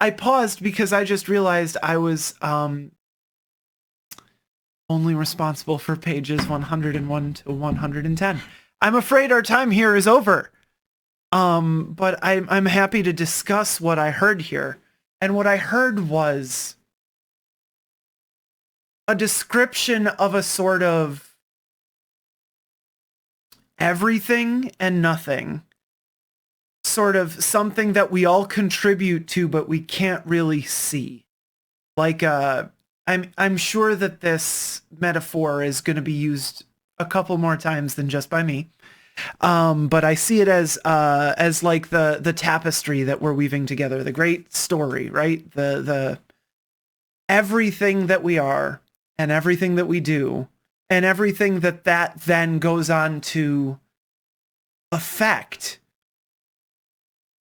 I paused because I just realized I was only responsible for pages 101 to 110. I'm afraid our time here is over. But I'm happy to discuss what I heard here. And what I heard was a description of a sort of everything and nothing. Sort of something that we all contribute to, but we can't really see. Like I'm sure that this metaphor is going to be used a couple more times than just by me. But I see it as like the tapestry that we're weaving together, the great story, right? The everything that we are and everything that we do and everything that then goes on to affect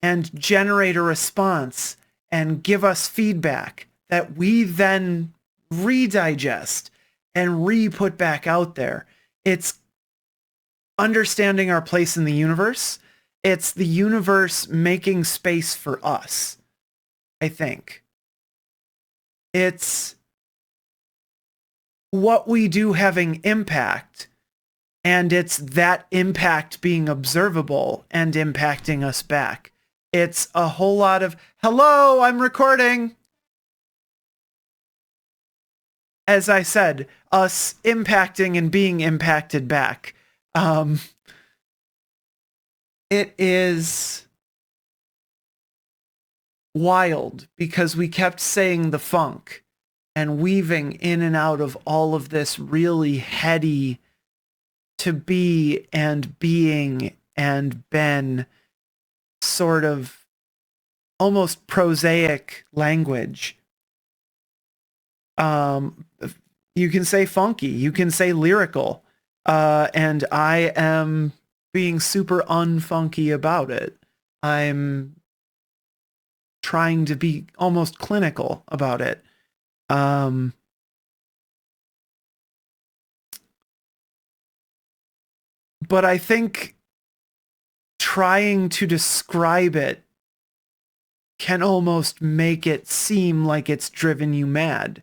and generate a response and give us feedback that we then redigest and re-put back out there. It's understanding our place in the universe. It's the universe making space for us, I think. It's what we do having impact, and it's that impact being observable and impacting us back. It's a whole lot of, hello, I'm recording. As I said, us impacting and being impacted back. It is wild because we kept saying the funk and weaving in and out of all of this really heady to be and being and been sort of almost prosaic language. You can say funky, you can say lyrical, and I am being super unfunky about it. I'm trying to be almost clinical about it. But I think trying to describe it can almost make it seem like it's driven you mad.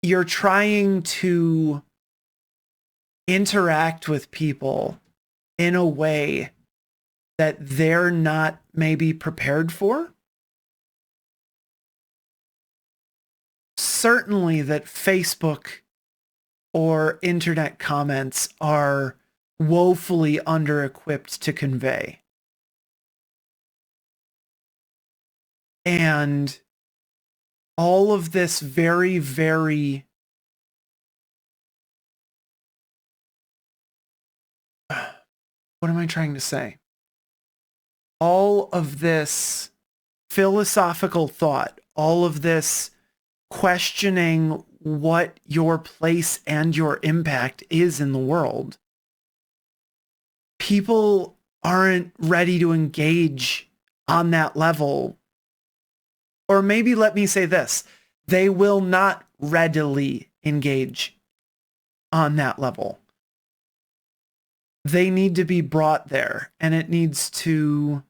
You're trying to interact with people in a way that they're not maybe prepared for. Certainly that Facebook or internet comments are woefully under-equipped to convey. And all of this very, very what am I trying to say? All of this philosophical thought, all of this questioning what your place and your impact is in the world. People aren't ready to engage on that level. Or maybe let me say this, they will not readily engage on that level. They need to be brought there, and it needs to,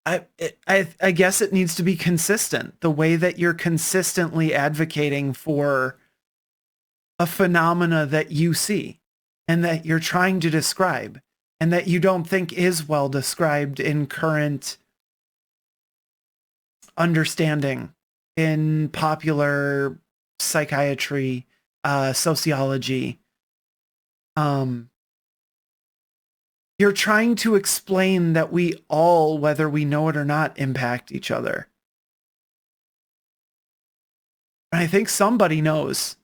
I guess it needs to be consistent. The way that you're consistently advocating for a phenomena that you see and that you're trying to describe and that you don't think is well described in current understanding in popular psychiatry, sociology. You're trying to explain that we all, whether we know it or not, impact each other. And I think somebody knows,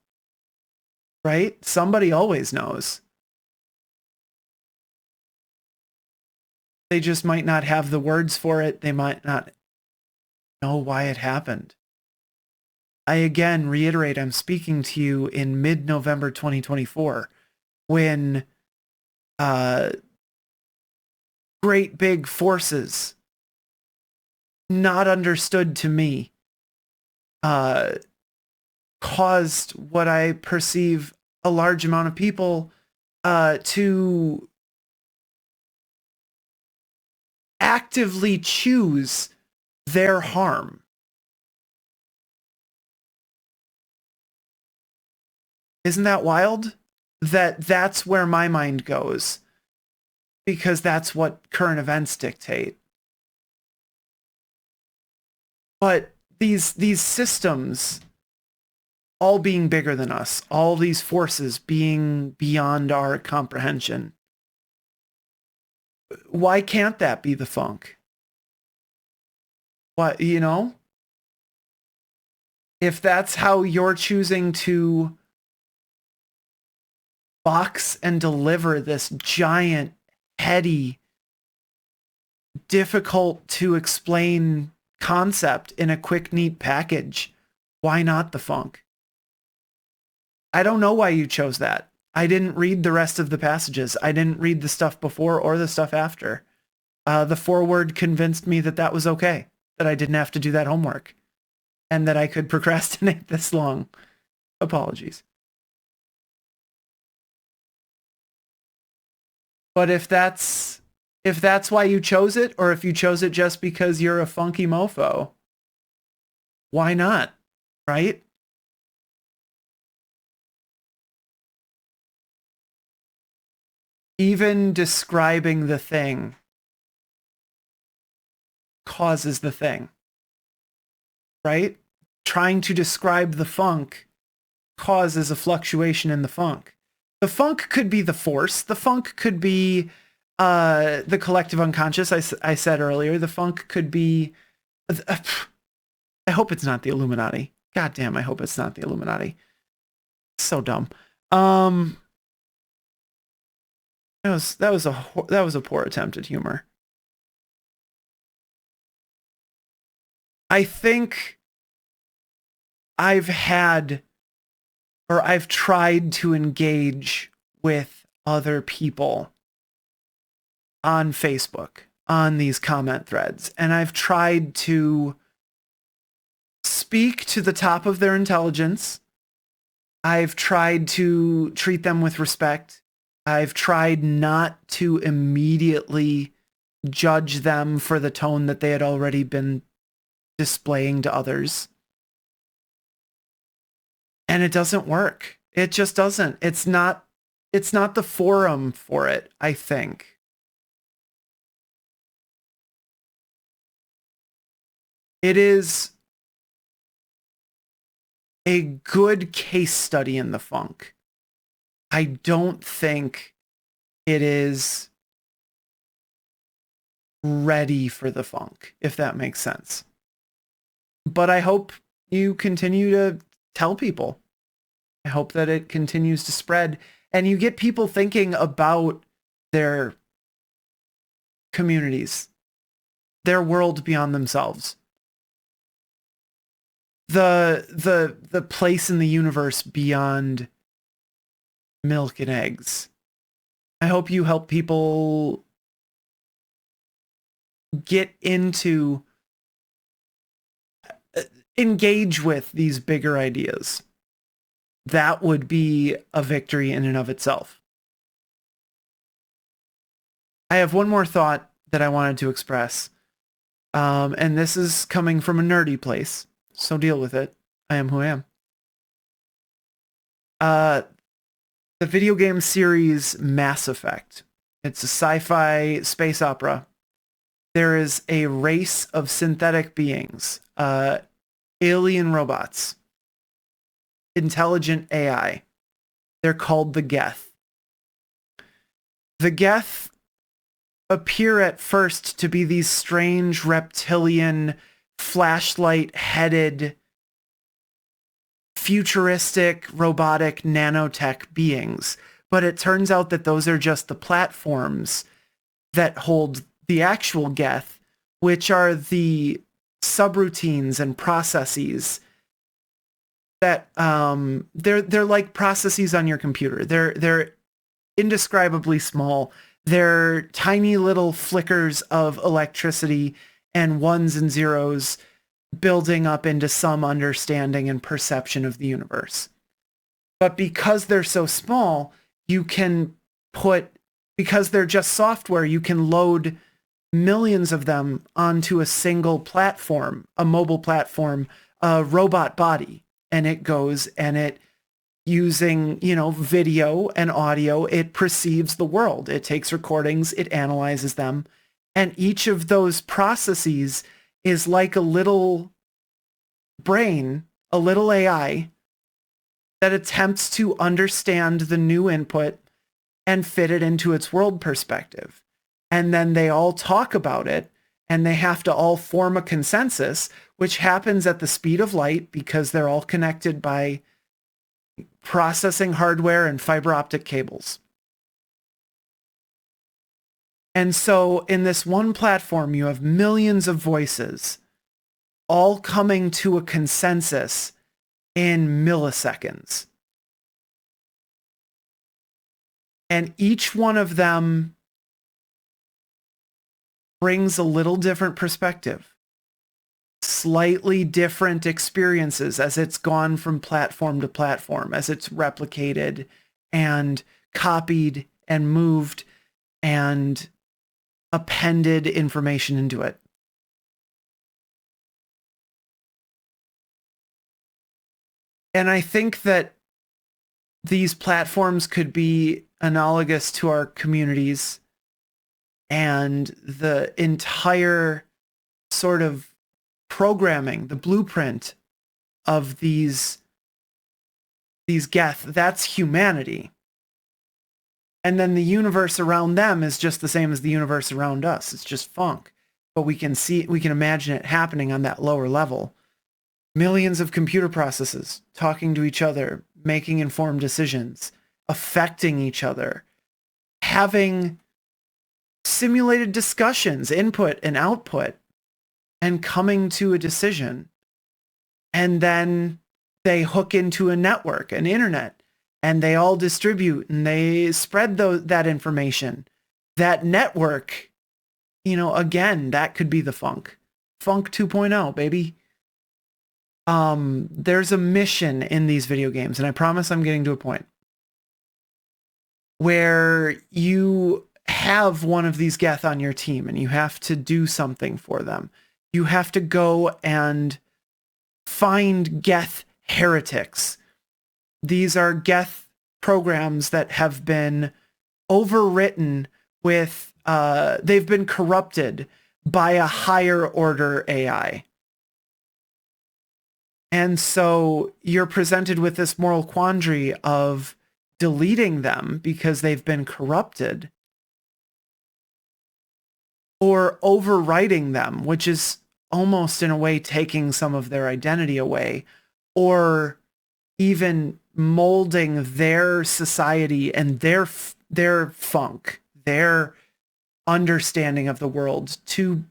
right? Somebody always knows. They just might not have the words for it. They might not know why it happened. I again reiterate, I'm speaking to you in mid-November 2024 when great big forces, not understood to me, caused what I perceive a large amount of people to actively choose their harm. Isn't that wild? That's where my mind goes, because that's what current events dictate. But these systems all being bigger than us, all these forces being beyond our comprehension, why can't that be the funk? What, you know? If that's how you're choosing to box and deliver this giant, heady, difficult to explain concept in a quick, neat package, why not the funk? I don't know why you chose that. I didn't read the rest of the passages. I didn't read the stuff before or the stuff after. The foreword convinced me that that was okay, that I didn't have to do that homework, and that I could procrastinate this long. Apologies. But if that's why you chose it, or if you chose it just because you're a funky mofo, why not? Right? Even describing the thing causes the thing. Right? Trying to describe the funk causes a fluctuation in the funk. The funk could be the force. The funk could be the collective unconscious. I said earlier, the funk could be. I hope it's not the Illuminati. God damn, I hope it's not the Illuminati. So dumb. That was a poor attempt at humor. I think I've tried to engage with other people on Facebook, on these comment threads, and I've tried to speak to the top of their intelligence. I've tried to treat them with respect. I've tried not to immediately judge them for the tone that they had already been displaying to others. And it doesn't work. It just doesn't. It's not the forum for it, I think. It is a good case study in the funk. I don't think it is ready for the funk, if that makes sense. But I hope you continue to tell people. I hope that it continues to spread and you get people thinking about their communities, their world beyond themselves. The place in the universe beyond milk and eggs. I hope you help people get into, engage with these bigger ideas. That would be a victory in and of itself. I have one more thought that I wanted to express. And this is coming from a nerdy place, so deal with it. I am who I am. The video game series Mass Effect. It's a sci-fi space opera. There is a race of synthetic beings, alien robots, intelligent AI. They're called the Geth. The Geth appear at first to be these strange reptilian, flashlight-headed, futuristic, robotic, nanotech beings. But it turns out that those are just the platforms that hold the actual Geth, which are the subroutines and processes that they're like processes on your computer. They're indescribably small. They're tiny little flickers of electricity and ones and zeros building up into some understanding and perception of the universe. But because they're so small, you can because they're just software, you can load millions of them onto a single platform, a mobile platform, a robot body, and it goes and it using, video and audio, it perceives the world. It takes recordings, it analyzes them, and each of those processes is like a little brain, a little AI that attempts to understand the new input and fit it into its world perspective. And then they all talk about it, and they have to all form a consensus, which happens at the speed of light because they're all connected by processing hardware and fiber optic cables. And so in this one platform, you have millions of voices all coming to a consensus in milliseconds. And each one of them brings a little different perspective, slightly different experiences as it's gone from platform to platform, as it's replicated and copied and moved and appended information into it. And I think that these platforms could be analogous to our communities, and the entire sort of programming, the blueprint of these geth, that's humanity. And then the universe around them is just the same as the universe around us. It's just funk. But we can imagine it happening on that lower level. Millions of computer processes talking to each other, making informed decisions, affecting each other, having simulated discussions, input and output, and coming to a decision. And then they hook into a network, an internet, and they all distribute and they spread that information. That network, again, that could be the funk. Funk 2.0, baby. There's a mission in these video games, and I promise I'm getting to a point, where you have one of these geth on your team and you have to do something for them. You have to go and find geth heretics. These are geth programs that have been overwritten with, they've been corrupted by a higher order AI. And so you're presented with this moral quandary of deleting them because they've been corrupted, or overwriting them, which is almost in a way taking some of their identity away, or even molding their society and their funk, their understanding of the world to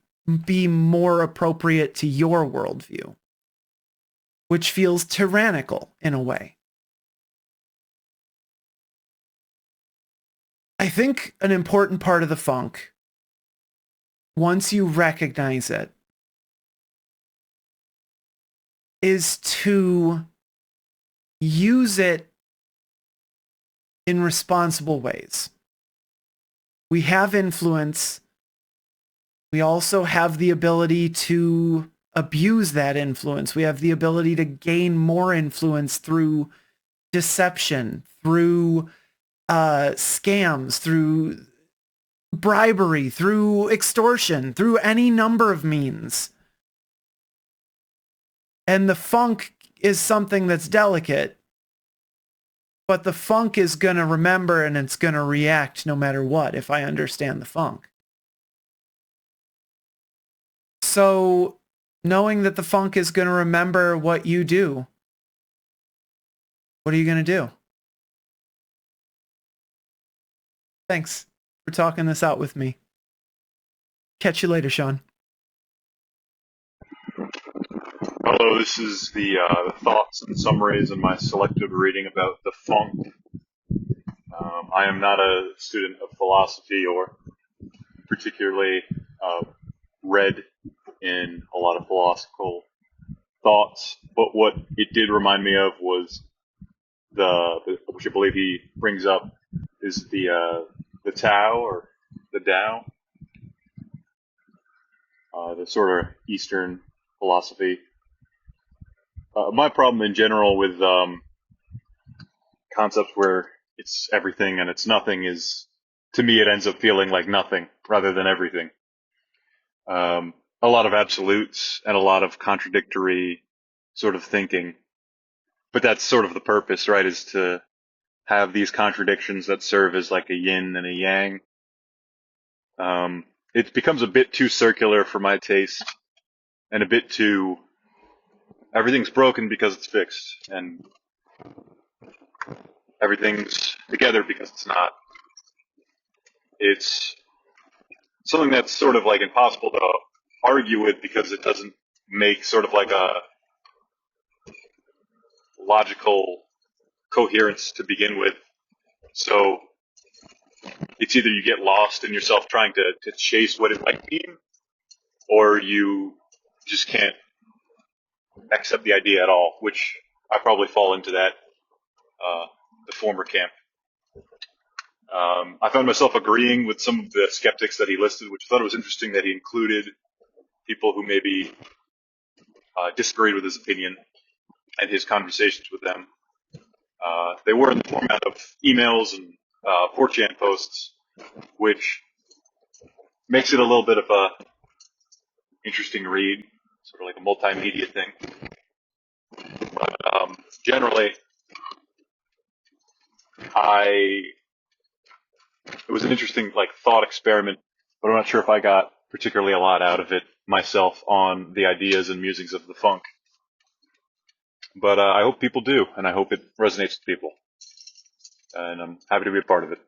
be more appropriate to your worldview, which feels tyrannical in a way. I think an important part of the funk, once you recognize it, is to use it in responsible ways. We have influence. We also have the ability to abuse that influence. We have the ability to gain more influence through deception, through scams, through bribery, through extortion, through any number of means. And the funk is something that's delicate, but the funk is going to remember and it's going to react no matter what if I understand the funk. So knowing that the funk is going to remember what you do, what are you going to do? Thanks for talking this out with me. Catch you later, Sean. Hello, this is the thoughts and summaries in my selective reading about the funk. I am not a student of philosophy or particularly read in a lot of philosophical thoughts, but what it did remind me of was which I believe he brings up, is the Tao or the Tao. the sort of Eastern philosophy. My problem in general with concepts where it's everything and it's nothing is, to me, it ends up feeling like nothing rather than everything. A lot of absolutes and a lot of contradictory sort of thinking. But that's sort of the purpose, right? Is to have these contradictions that serve as like a yin and a yang. It becomes a bit too circular for my taste, and a bit too everything's broken because it's fixed, and everything's together because it's not. It's something that's sort of like impossible to argue with because it doesn't make sort of like a logical coherence to begin with. So it's either you get lost in yourself trying to chase what it might mean, or you just can't accept the idea at all, which I probably fall into that, the former camp. I found myself agreeing with some of the skeptics that he listed, which I thought it was interesting that he included people who maybe disagreed with his opinion and his conversations with them. They were in the format of emails and 4chan posts, which makes it a little bit of a interesting read, sort of like a multimedia thing. But generally, it was an interesting like thought experiment, but I'm not sure if I got particularly a lot out of it myself on the ideas and musings of the funk. But I hope people do, and I hope it resonates with people. And I'm happy to be a part of it.